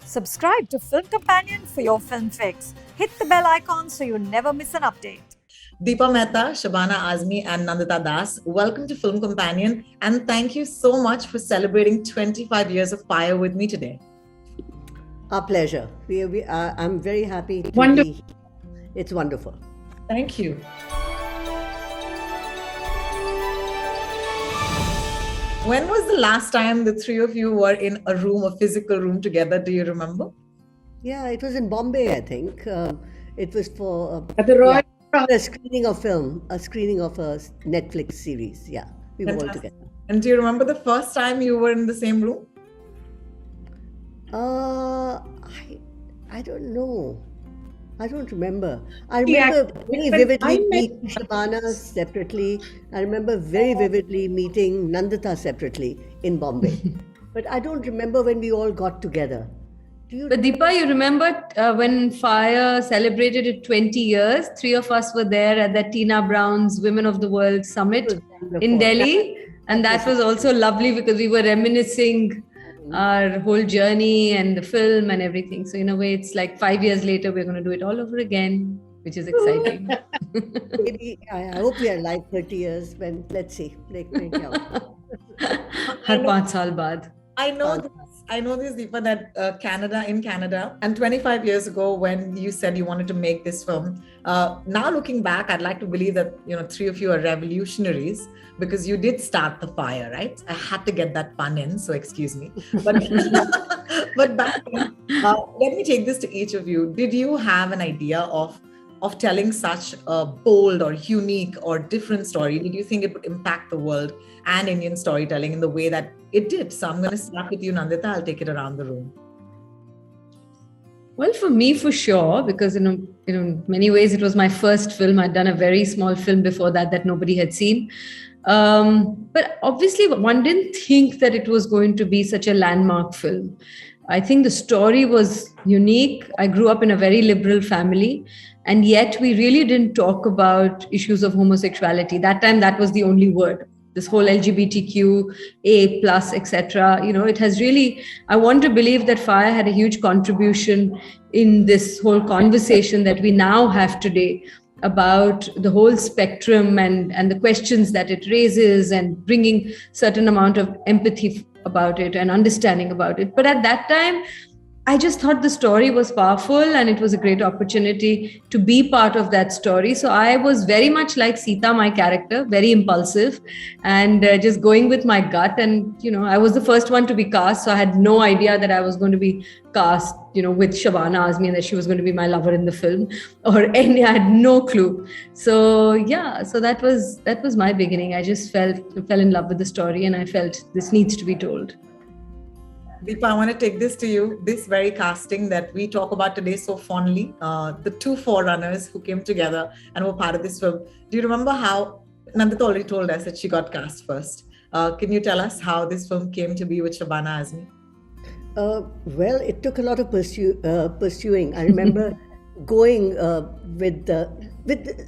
Subscribe to Film Companion for your film fix. Hit the bell icon so you never miss an update. Deepa Mehta, Shabana Azmi, and Nandita Das, welcome to Film Companion, and thank you so much for celebrating 25 years of Fire with me today. Our pleasure. I'm very happy to Wonderful. be. It's wonderful. Thank you. When was the last time the three of you were in a room, a physical room together? Do you remember? Yeah, it was in Bombay, I think. It was for At the Royal a screening of film, a screening of a Netflix series. Yeah, we were all Fantastic. together. And do you remember the first time you were in the same room? I don't know. I don't remember. I remember very vividly meeting Shabana separately. I remember very vividly meeting Nandita separately in Bombay. But I don't remember when we all got together. Do you? But Deepa, you remember when Fire celebrated its 20 years? Three of us were there at the Tina Brown's Women of the World Summit in Delhi. And that was also lovely because we were reminiscing our whole journey and the film and everything. So in a way, it's like 5 years later, we're going to do it all over again, which is exciting. Maybe I hope we are alive 30 years when, let's see. Har 5 saal baad. I know this, Deepa, that in Canada, and 25 years ago when you said you wanted to make this film, now looking back, I'd like to believe that, three of you are revolutionaries because you did start the fire, right? I had to get that pun in, so excuse me. But, but back then, let me take this to each of you. Did you have an idea of telling such a bold or unique or different story? Did you think it would impact the world and Indian storytelling in the way that it did? So I'm going to start with you, Nandita. I'll take it around the room. Well, for me, for sure, because in many ways it was my first film. I'd done a very small film before that nobody had seen. But obviously, one didn't think that it was going to be such a landmark film. I think the story was unique. I grew up in a very liberal family, and yet we really didn't talk about issues of homosexuality. That time, that was the only word. This whole LGBTQ, plus, etc. It has really, I want to believe that Fire had a huge contribution in this whole conversation that we now have today about the whole spectrum and the questions that it raises and bringing certain amount of empathy about it and understanding about it. But at that time, I just thought the story was powerful and it was a great opportunity to be part of that story. So I was very much like Sita, my character, very impulsive and just going with my gut. And, I was the first one to be cast. So I had no idea that I was going to be cast, with Shabana Azmi and that she was going to be my lover in the film or any, I had no clue. So yeah, so that was my beginning. I just fell in love with the story and I felt this needs to be told. Deepa, I want to take this to you. This very casting that we talk about today so fondly, the two forerunners who came together and were part of this film. Do you remember how Nandita already told us that she got cast first? Can you tell us how this film came to be with Shabana Azmi? Well, it took a lot of pursuing. I remember going with a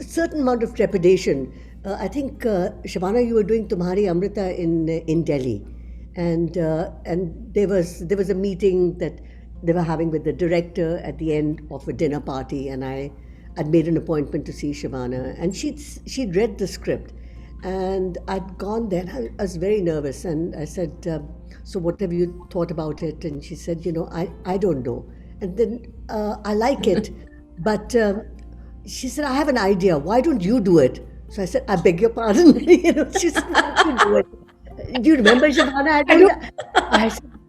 certain amount of trepidation. I think, Shabana, you were doing Tumhari Amrita in Delhi. And there was a meeting that they were having with the director at the end of a dinner party, and I'd made an appointment to see Shabana, and she'd read the script, and I'd gone there. And I was very nervous, and I said, "So what have you thought about it?" And she said, "I don't know." And then I like it, but she said, "I have an idea. Why don't you do it?" So I said, "I beg your pardon." She said, "Why don't you do it?" Do you remember, Shabana?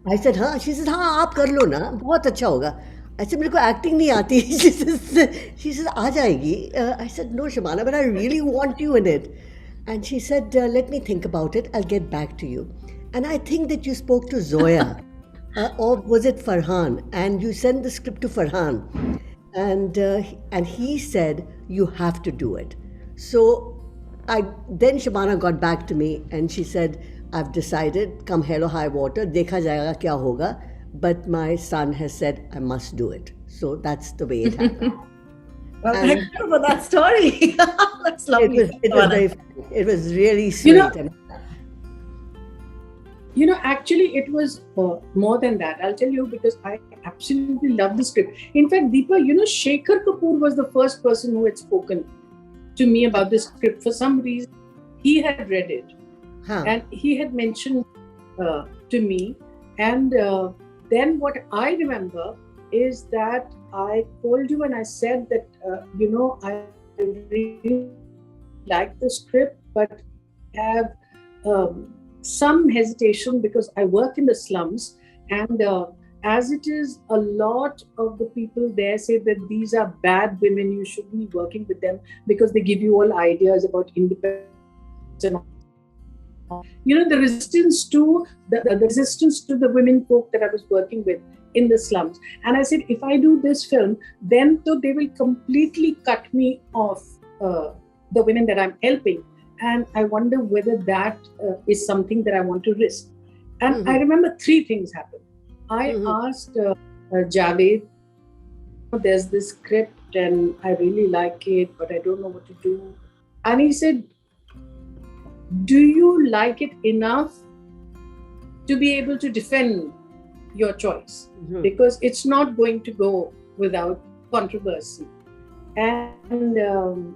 I said, हाँ. She said, हाँ, आप कर लो ना, बहुत अच्छा होगा. I said, मेरे को acting नहीं आती. She says, आ जाएगी. I said, no, Shabana, but I really want you in it. And she said, let me think about it. I'll get back to you. And I think that you spoke to Zoya, or was it Farhan? And you sent the script to Farhan, and he said, you have to do it. So then Shabana got back to me and she said, I've decided, come hell or high water, dekha jayega kya hoga, but my son has said I must do it. So that's the way it happened. Well, thank you for that story. That's lovely. It was really sweet. Actually, it was more than that. I'll tell you, because I absolutely love the script. In fact, Deepa, Shekhar Kapoor was the first person who had spoken to me about the script. For some reason, he had read it. And he had mentioned to me. And then what I remember is that I called you and I said that, I really like the script, but have some hesitation because I work in the slums, and as it is, a lot of the people there say that these are bad women, you shouldn't be working with them because they give you all ideas about independence and the resistance to the women folk that I was working with in the slums. And I said, if I do this film, then they will completely cut me off the women that I'm helping. And I wonder whether that is something that I want to risk. And I remember 3 things happened. I asked Javed, there's this script and I really like it, but I don't know what to do. And he said, do you like it enough to be able to defend your choice? Because it's not going to go without controversy. And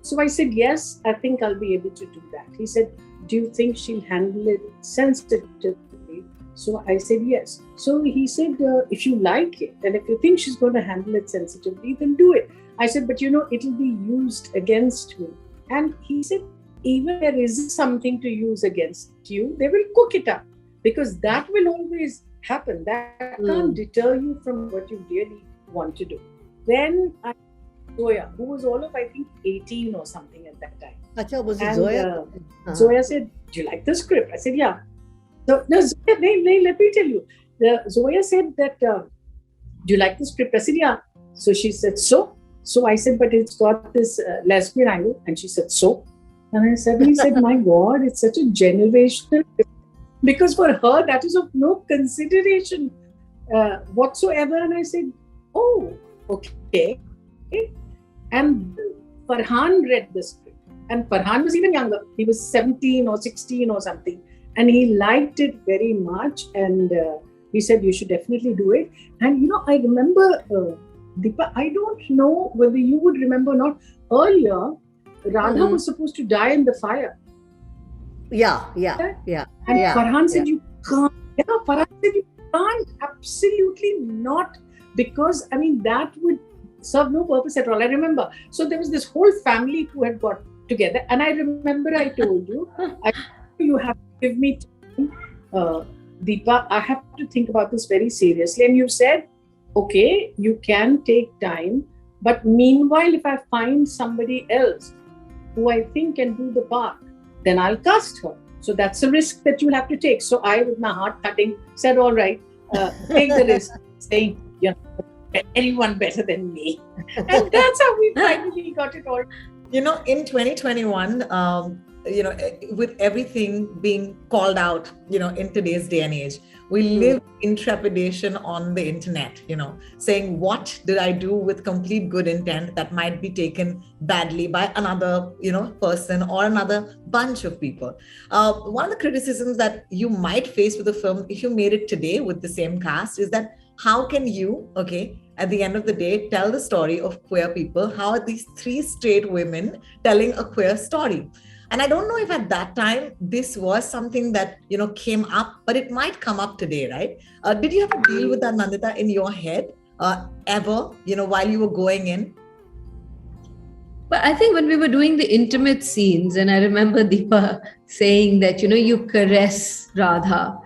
so I said, yes, I think I'll be able to do that. He said, do you think she'll handle it sensitively? So I said, yes. So he said, if you like it, and if you think she's going to handle it sensitively, then do it. I said, but it'll be used against me. And he said, even if there is something to use against you, they will cook it up, because that will always happen. That can't deter you from what you really want to do. Then I Zoya, who was all of, I think, 18 or something at that time. Acha, was it Zoya? Zoya said, do you like the script? I said, yeah. So, no, Zoya, let me tell you. Zoya said that, do you like the script? I said, yeah. So she said, so? So I said, but it's got this lesbian angle. And she said, so? And I suddenly said, my God, it's such a generational, because for her, that is of no consideration whatsoever. And I said, oh, okay. And Farhan read the script. And Farhan was even younger. He was 17 or 16 or something. And he liked it very much. And he said, you should definitely do it. And, I remember, Deepa, I don't know whether you would remember or not. Earlier, Radha was supposed to die in the fire. Yeah. And Farhan said, you can't. Yeah, Farhan said, you can't. Absolutely not. Because, that would serve no purpose at all. I remember. So there was this whole family who had got together. And I remember I told you, you have to give me time. Deepa, I have to think about this very seriously. And you said, okay, you can take time. But meanwhile, if I find somebody else who I think can do the part, then I'll cast her. So that's a risk that you'll have to take. So I, with my heart cutting, said, all right, take the risk, saying, anyone better than me. And that's how we finally got it all. In 2021, with everything being called out, in today's day and age, we live in trepidation on the internet, saying, what did I do with complete good intent that might be taken badly by another, person or another bunch of people? One of the criticisms that you might face with the film, if you made it today with the same cast, is that how can you, at the end of the day, tell the story of queer people? How are these 3 straight women telling a queer story? And I don't know if at that time this was something that, came up, but it might come up today, right? Did you have to deal with that, Nandita, in your head ever, while you were going in? But I think when we were doing the intimate scenes, and I remember Deepa saying that, you caress Radha.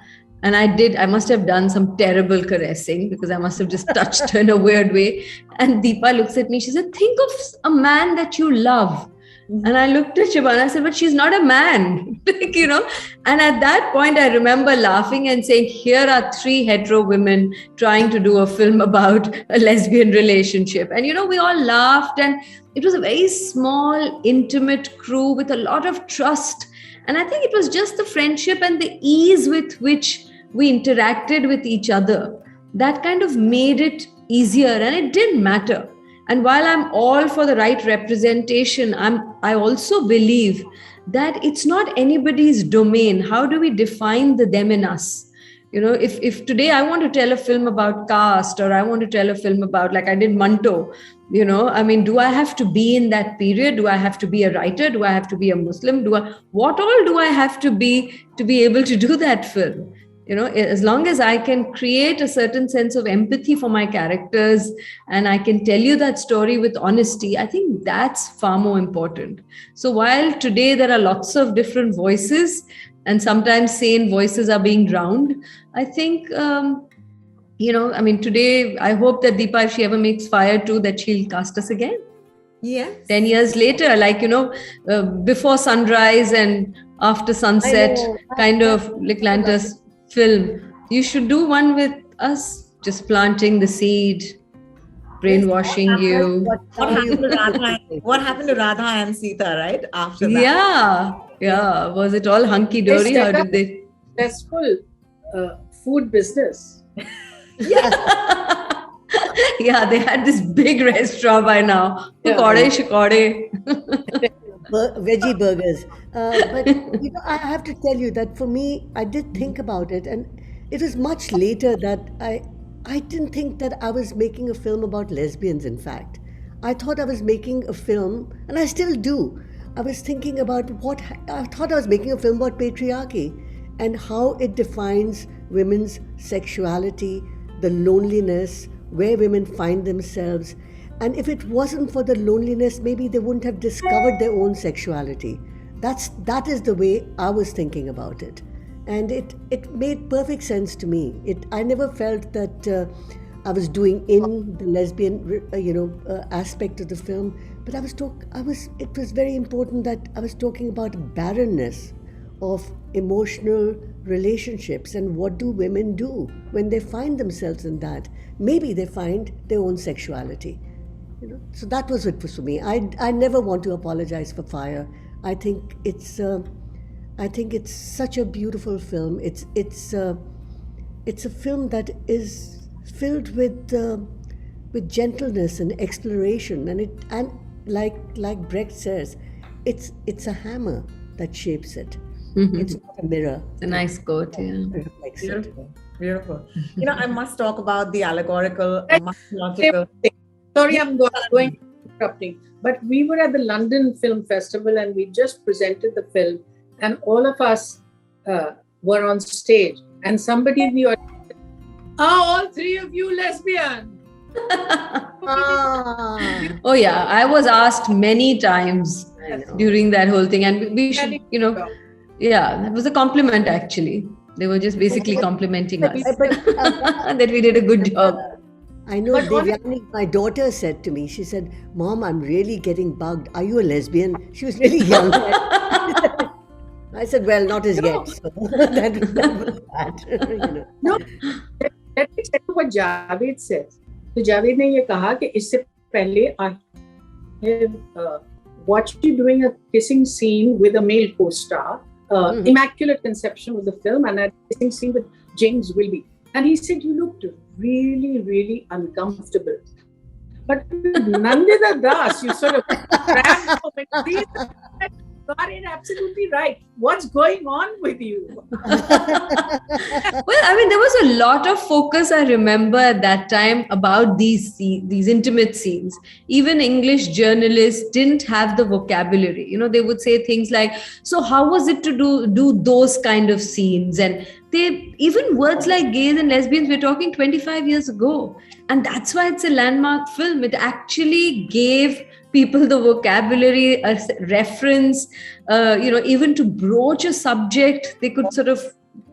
And I must have done some terrible caressing, because I must have just touched her in a weird way. And Deepa looks at me, she said, think of a man that you love. And I looked at Shabana, I said, but she's not a man, And at that point, I remember laughing and saying, here are 3 hetero women trying to do a film about a lesbian relationship. And, we all laughed, and it was a very small, intimate crew with a lot of trust. And I think it was just the friendship and the ease with which we interacted with each other that kind of made it easier, and it didn't matter. And while I'm all for the right representation, I also believe that it's not anybody's domain. How do we define the them in us? If today I want to tell a film about caste, or I want to tell a film about, like I did Manto, do I have to be in that period? Do I have to be a writer? Do I have to be a Muslim? What all do I have to be able to do that film? As long as I can create a certain sense of empathy for my characters and I can tell you that story with honesty, I think that's far more important. So while today there are lots of different voices, and sometimes sane voices are being drowned, I think, today, I hope that Deepa, if she ever makes Fire 2, that she'll cast us again. Yes. 10 years later, before sunrise and after sunset, kind of Licklander's film. You should do one with us, just planting the seed, brainwashing you. What happened to Radha and Sita, right? After that. Yeah. Was it all hunky-dory? How did they? Successful food business. Yeah. Yeah, they had this big restaurant by now. Shikode. Veggie burgers. But I have to tell you that for me, I did think about it, and it was much later that I didn't think that I was making a film about lesbians. In fact, I thought I was making a film, and I still do. I was thinking about I thought I was making a film about patriarchy and how it defines women's sexuality, the loneliness, where women find themselves. And if it wasn't for the loneliness, maybe they wouldn't have discovered their own sexuality. That is the way I was thinking about it. And it made perfect sense to me. I never felt that I was doing in the lesbian aspect of the film, but it was very important that I was talking about barrenness of emotional relationships, and what do women do when they find themselves in that? Maybe they find their own sexuality. So that was it for me. I never want to apologize for Fire. I think it's such a beautiful film. It's a film that is filled with gentleness and exploration, and like Brecht says, it's a hammer that shapes it. Mm-hmm. It's not a mirror. It's a nice quote, yeah. Beautiful. I must talk about the allegorical, mythological. Sorry, I'm going interrupting. But we were at the London Film Festival and we just presented the film, and all of us were on stage, and somebody in the audience said, all three of you lesbian. Oh yeah, I was asked many times during that whole thing, and we should, it was a compliment actually. They were just basically complimenting us that we did a good job. I know Devyani, my daughter, said to me, she said, "Mom, I'm really getting bugged. Are you a lesbian?" She was really young. I said, "Well, not as yet." So that was bad. No, let me tell you what Javed said. So Javed ने ये कहा कि इससे पहले I have watched you doing a kissing scene with a male co-star. Immaculate Conception was the film, and a kissing scene with James Wilby. And he said, you looked really, really uncomfortable. But with Nandita Das, you sort of grabbed you got it absolutely right. What's going on with you? Well, there was a lot of focus, I remember at that time, about these intimate scenes. Even English journalists didn't have the vocabulary. They would say things like, so how was it to do those kind of scenes? And even words like gays and lesbians, we're talking 25 years ago. And that's why it's a landmark film. It actually gave people the vocabulary, a reference, even to broach a subject, they could sort of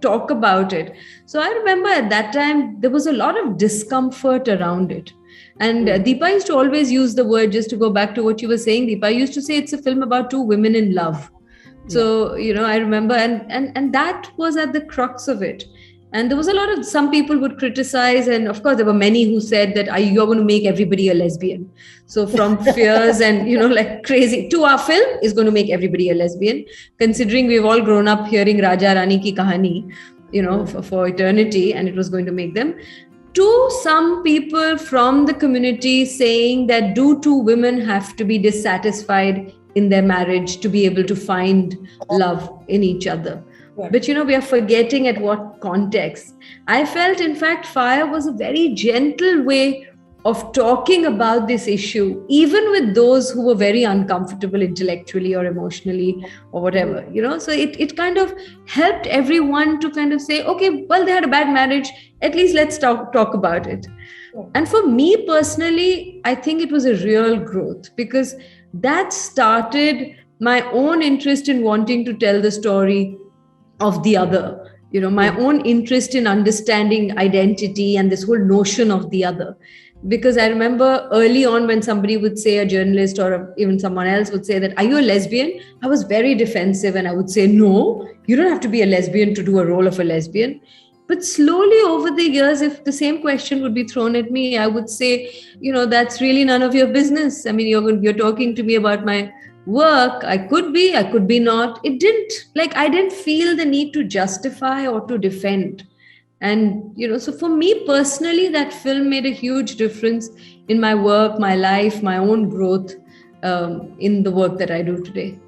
talk about it. So I remember at that time, there was a lot of discomfort around it. And Deepa used to always use the word, just to go back to what you were saying, Deepa used to say it's a film about two women in love. So, I remember, and that was at the crux of it. And there was a lot of, some people would criticize, and of course there were many who said that you're going to make everybody a lesbian. So from fears and, like crazy, to our film is going to make everybody a lesbian, considering we've all grown up hearing Raja Rani ki kahani, for eternity, and it was going to make them. To some people from the community saying that do two women have to be dissatisfied in their marriage to be able to find love in each other. Right. But we are forgetting at what context. I felt, in fact, Fire was a very gentle way of talking about this issue, even with those who were very uncomfortable intellectually or emotionally or whatever, So it kind of helped everyone to kind of say, okay, well, they had a bad marriage. At least let's talk about it. And for me personally, I think it was a real growth, because that started my own interest in wanting to tell the story of the other, my own interest in understanding identity and this whole notion of the other. Because I remember early on when somebody would say, a journalist or even someone else would say that, are you a lesbian? I was very defensive and I would say, no, you don't have to be a lesbian to do a role of a lesbian. But slowly over the years, if the same question would be thrown at me, I would say, that's really none of your business. I mean, you're talking to me about my work. I could be not. I didn't feel the need to justify or to defend. And, so for me personally, that film made a huge difference in my work, my life, my own growth in the work that I do today.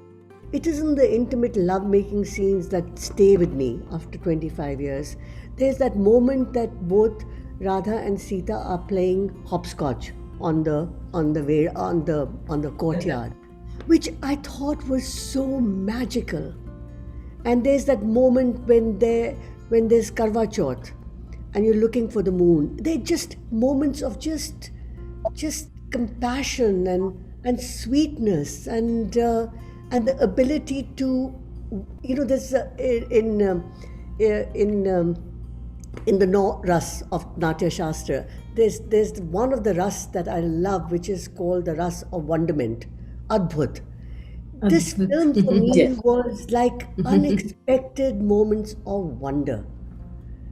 It isn't the intimate love-making scenes that stay with me after 25 years. There's that moment that both Radha and Sita are playing hopscotch on the courtyard, which I thought was so magical. And there's that moment when there's Karwa Chauth and you're looking for the moon. They're just moments of just compassion and sweetness and the ability to, there's in the Ras of Natya Shastra, there's one of the Ras that I love, which is called the Ras of Wonderment, Adbhut. This film for me was like unexpected moments of wonder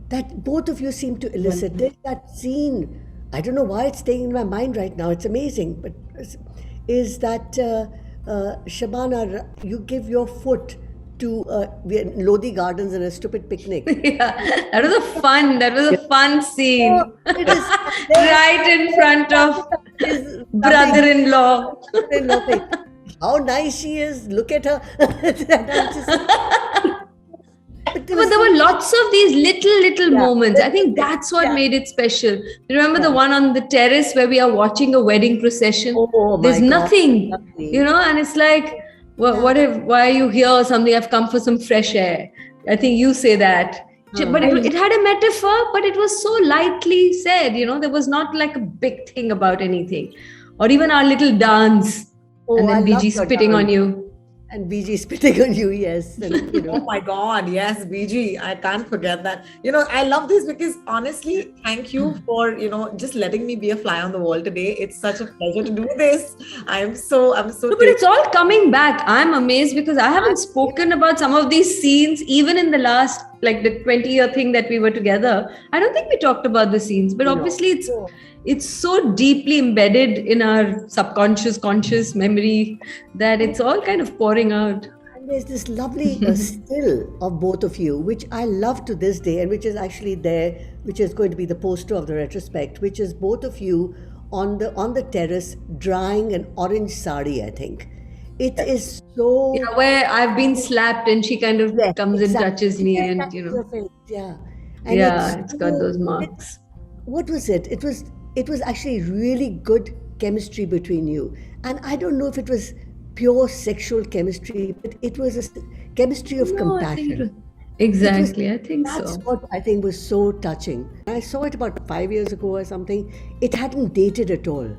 that both of you seem to elicit. There's that scene, I don't know why it's staying in my mind right now, it's amazing, but is that Shabana, you give your foot to Lodi Gardens in a stupid picnic. Yeah, that was a fun scene. Oh, it is right in front of his brother-in-law. How nice she is! Look at her. But there were lots of these little moments. I think that's what made it special. You remember the one on the terrace where we are watching a wedding procession? There's nothing, and it's like, why are you here or something? I've come for some fresh air. I think you say that. But it had a metaphor, but it was so lightly said, there was not like a big thing about anything. Or even our little dance. And then BG spitting on you. And BG spitting on you, yes. And, Oh my God, yes, BG. I can't forget that. I love this because honestly, thank you for, just letting me be a fly on the wall today. It's such a pleasure to do this. I'm so. No, but it's all coming back. I'm amazed because I haven't spoken about some of these scenes, even in the last, like the 20-year thing that we were together. I don't think we talked about the scenes, but obviously it's so deeply embedded in our subconscious, conscious memory that it's all kind of pouring out. And there's this lovely still of both of you, which I love to this day, and which is actually there, which is going to be the poster of the retrospect, which is both of you on the terrace drying an orange sari, I think. It is so... Yeah, where I've been slapped and she kind of comes and touches me and, Yeah. And it's got those marks. What was it? It was actually really good chemistry between you. And I don't know if it was pure sexual chemistry, but it was a chemistry of compassion. Exactly, I think so. That's what I think was so touching. I saw it about 5 years ago or something. It hadn't dated at all.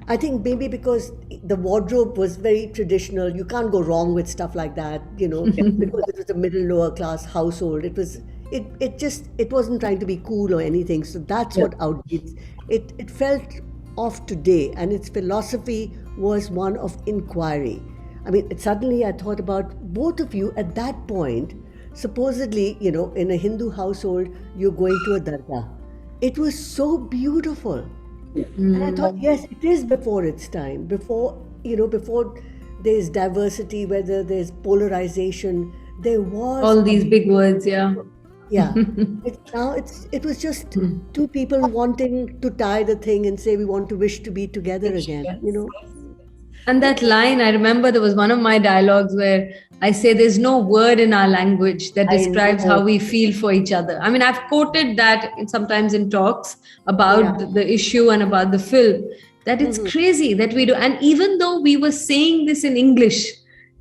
I think maybe because the wardrobe was very traditional. You can't go wrong with stuff like that, because it was a middle lower class household. It wasn't trying to be cool or anything. So that's what outdates. It felt of today, and its philosophy was one of inquiry. I mean, suddenly I thought about both of you at that point. Supposedly, in a Hindu household, you're going to a dargah. It was so beautiful. And I thought, yes, it is before its time. Before there's diversity, whether there's polarization, there was all these big words, yeah. Yeah. It was just two people wanting to tie the thing and say we want to wish to be together again. And that line, I remember there was one of my dialogues where I say there's no word in our language that I describes know. how we feel for each other. I mean, I've quoted that sometimes in talks about the issue and about the film, that it's crazy that we do. And even though we were saying this in English,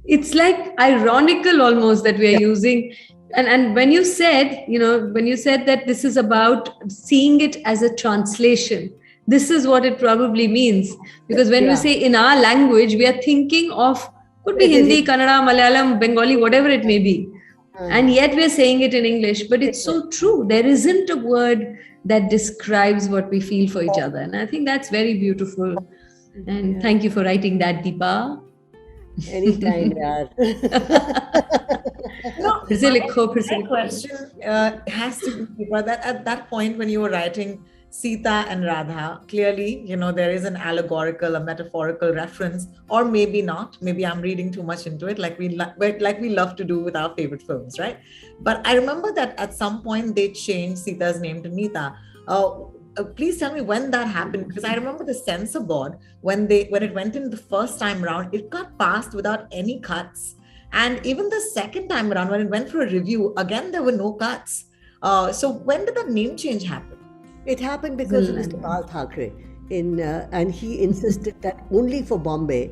it's like ironical almost that we are using. And when you said, when you said that this is about seeing it as a translation, this is what it probably means. Because when we say in our language, we are thinking of, could be Hindi, Kannada, Malayalam, Bengali, whatever it may be. And yet we're saying it in English. But it's so true. There isn't a word that describes what we feel for each other. And I think that's very beautiful. And thank you for writing that, Deepa. Anytime, yaar. My question has to be that at that point when you were writing Sita and Radha, clearly, there is an allegorical, a metaphorical reference, or maybe not. Maybe I'm reading too much into it, like we love to do with our favorite films, right? But I remember that at some point they changed Sita's name to Nita. Please tell me when that happened, because I remember the censor board when it went in the first time around, it got passed without any cuts, and even the second time around when it went for a review, again there were no cuts. So when did that name change happen? It happened because of Mr. Bal Thackeray, and he insisted that only for Bombay,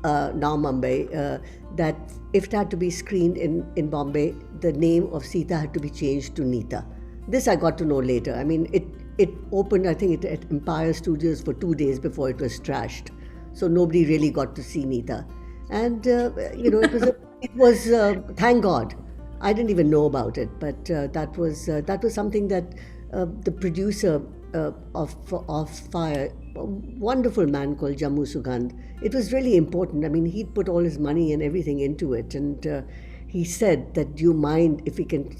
now Mumbai, that if it had to be screened in Bombay, the name of Sita had to be changed to Nita. This I got to know later. I mean, it opened, I think, at Empire Studios for 2 days before it was trashed. So nobody really got to see Nita. And, it was thank God. I didn't even know about it, but that was something that the producer of Fire, a wonderful man called Jammu Sugandh, it was really important. I mean, he'd put all his money and everything into it. And he said that, do you mind if we can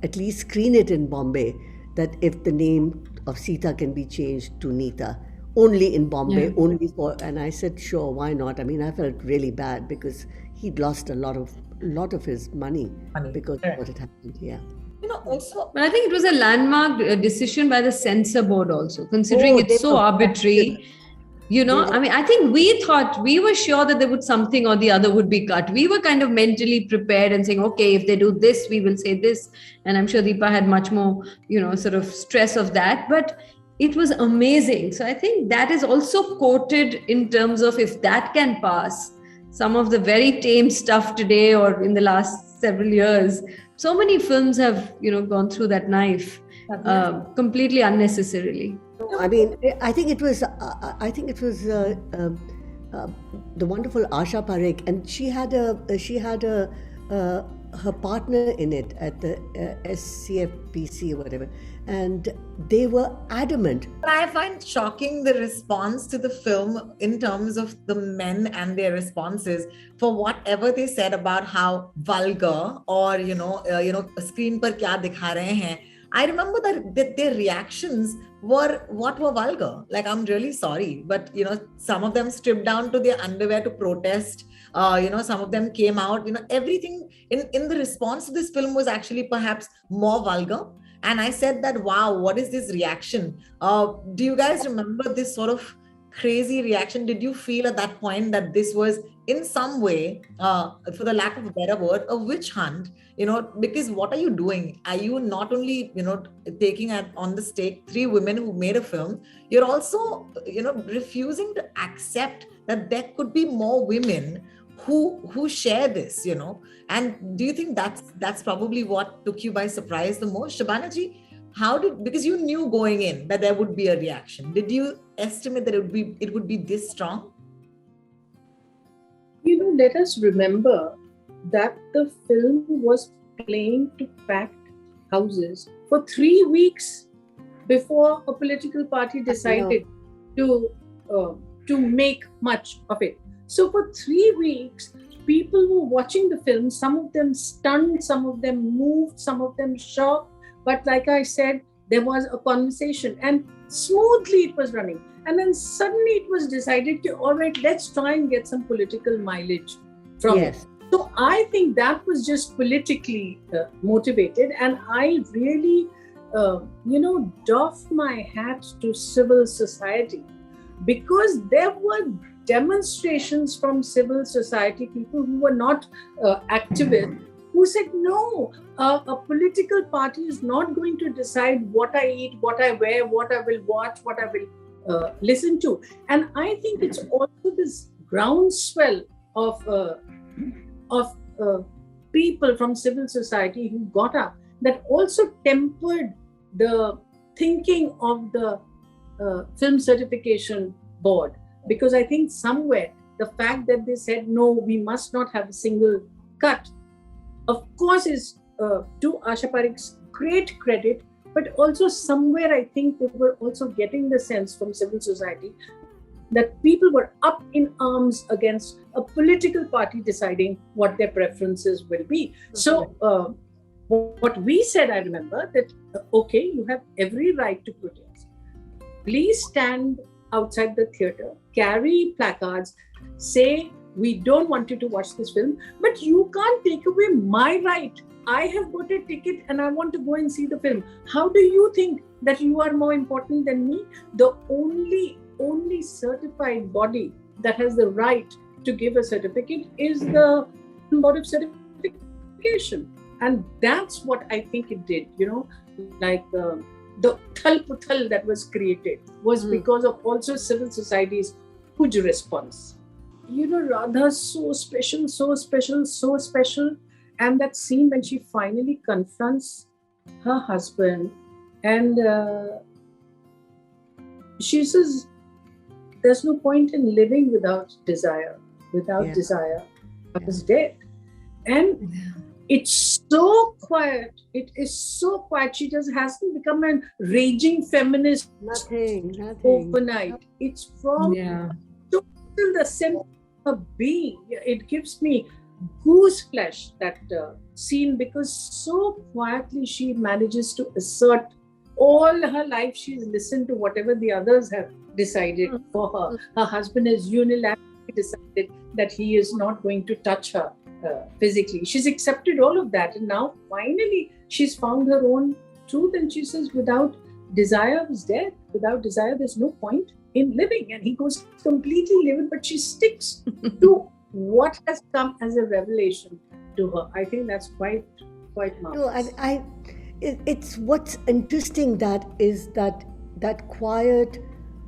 at least screen it in Bombay, that if the name of Sita can be changed to Nita, only in Bombay, only for, and I said, sure, why not? I mean, I felt really bad because he'd lost a lot of his money because of what had happened. Yeah. Also, but I think it was a landmark decision by the censor board also, considering it's so arbitrary. I mean, I think we were sure that there would something or the other would be cut. We were kind of mentally prepared and saying, okay, if they do this, we will say this. And I'm sure Deepa had much more, sort of stress of that. But it was amazing. So I think that is also quoted in terms of if that can pass, some of the very tame stuff today or in the last several years, so many films have, gone through that knife completely unnecessarily. I mean, I think it was the wonderful Asha Parekh, and she had her partner in it at the SCFPC or whatever, and they were adamant. I find shocking the response to the film in terms of the men and their responses for whatever they said about how vulgar or screen par kya dikha rahe hain. I remember that their reactions were vulgar. Like, I'm really sorry, but some of them stripped down to their underwear to protest. Some of them came out. Everything in the response to this film was actually perhaps more vulgar. And I said that, wow, what is this reaction? Do you guys remember this sort of crazy reaction? Did you feel at that point that this was in some way, for the lack of a better word, a witch hunt? Because what are you doing? Are you not only, taking on the stake 3 women who made a film, you're also, refusing to accept that there could be more women who share this, and do you think that's probably what took you by surprise the most? Shabana ji, because you knew going in that there would be a reaction, did you estimate that it would be this strong? Let us remember that the film was playing to packed houses for 3 weeks before a political party decided to make much of it. So for 3 weeks, people were watching the film, some of them stunned, some of them moved, some of them shocked. But like I said, there was a conversation and smoothly it was running. And then suddenly it was decided to, all right, let's try and get some political mileage from it. So I think that was just politically motivated. And I really, doff my hat to civil society, because there were demonstrations from civil society, people who were not activists, who said, no, a political party is not going to decide what I eat, what I wear, what I will watch, what I will listen to. And I think it's also this groundswell of people from civil society who got up that also tempered the thinking of the film certification board. Because I think somewhere the fact that they said, no, we must not have a single cut, of course, is to Asha Parikh's great credit, but also somewhere I think they were also getting the sense from civil society that people were up in arms against a political party deciding what their preferences will be. So what we said, I remember, that, okay, you have every right to protest. Please stand outside the theatre, carry placards, say, we don't want you to watch this film, but you can't take away my right. I have got a ticket and I want to go and see the film. How do you think that you are more important than me? The only certified body that has the right to give a certificate is the Board of Certification. And that's what I think it did, like the thal-puthal that was created was because of also civil society's huge response. Radha's so special, so special, so special. And that scene when she finally confronts her husband and she says, there's no point in living without desire. Without desire, I was dead. And it's so quiet. It is so quiet. She just hasn't become a raging feminist Nothing. overnight. It's from the center of her being. It gives me goose flesh, that scene, because so quietly she manages to assert all her life. She's listened to whatever the others have decided for her. Her husband has unilaterally decided that he is not going to touch her physically. She's accepted all of that, and now finally she's found her own truth, and she says, without desire is dead. Without desire there's no point in living. And he goes completely livid, but she sticks to what has come as a revelation to her. I think that's quite marvelous. No, it's what's interesting, that is that quiet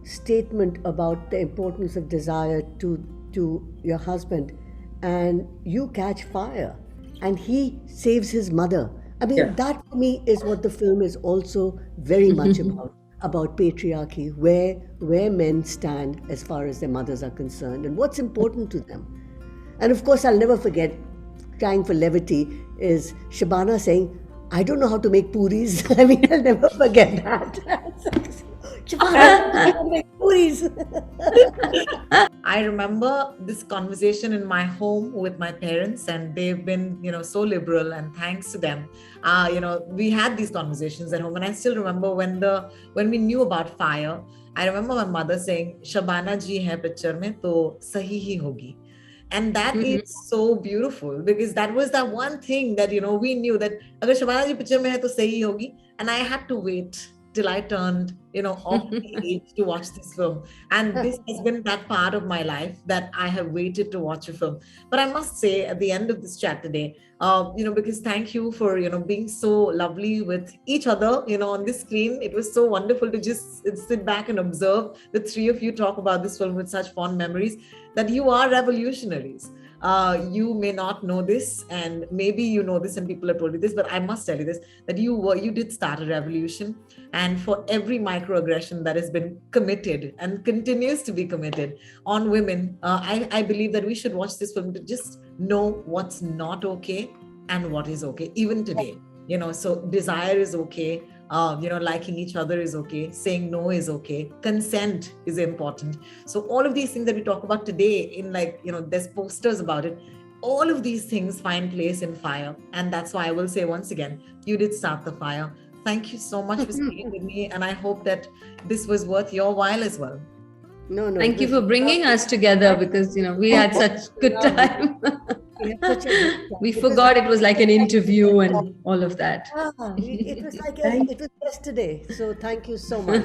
statement about the importance of desire to your husband, and you catch fire and he saves his mother. I mean, that for me is what the film is also very much about patriarchy, where men stand as far as their mothers are concerned and what's important to them. And of course, I'll never forget, trying for levity, is Shabana saying, I don't know how to make puris. I mean, I'll never forget that. Shabana, I don't know how to make puris. I remember this conversation in my home with my parents, and they've been, so liberal, and thanks to them, we had these conversations at home. And I still remember when we knew about fire, I remember my mother saying, Shabana ji hai picture mein, to sahi hi hogi. And that is so beautiful, because that was that one thing that, we knew that agar Shabana ji picture mein hai, to sahi hogi. And I had to wait till I turned, of the age to watch this film. And this has been that part of my life that I have waited to watch a film. But I must say, at the end of this chat today, because thank you for, being so lovely with each other, on this screen. It was so wonderful to just sit back and observe the three of you talk about this film with such fond memories, that you are revolutionaries. You may not know this, and maybe you know this and people have told you this, but I must tell you this, that you did start a revolution. And for every microaggression that has been committed and continues to be committed on women, I believe that we should watch this film to just know what's not okay and what is okay, even today. So desire is okay. Liking each other is okay. Saying no is okay. Consent is important. So all of these things that we talk about today, there's posters about it. All of these things find place in Fire. And that's why I will say once again, you did start the fire. Thank you so much for speaking with me. And I hope that this was worth your while as well. No. Thank you for bringing us together, because, we had such good time. We forgot it was like an interview and all of that. It was like it was yesterday. So thank you so much.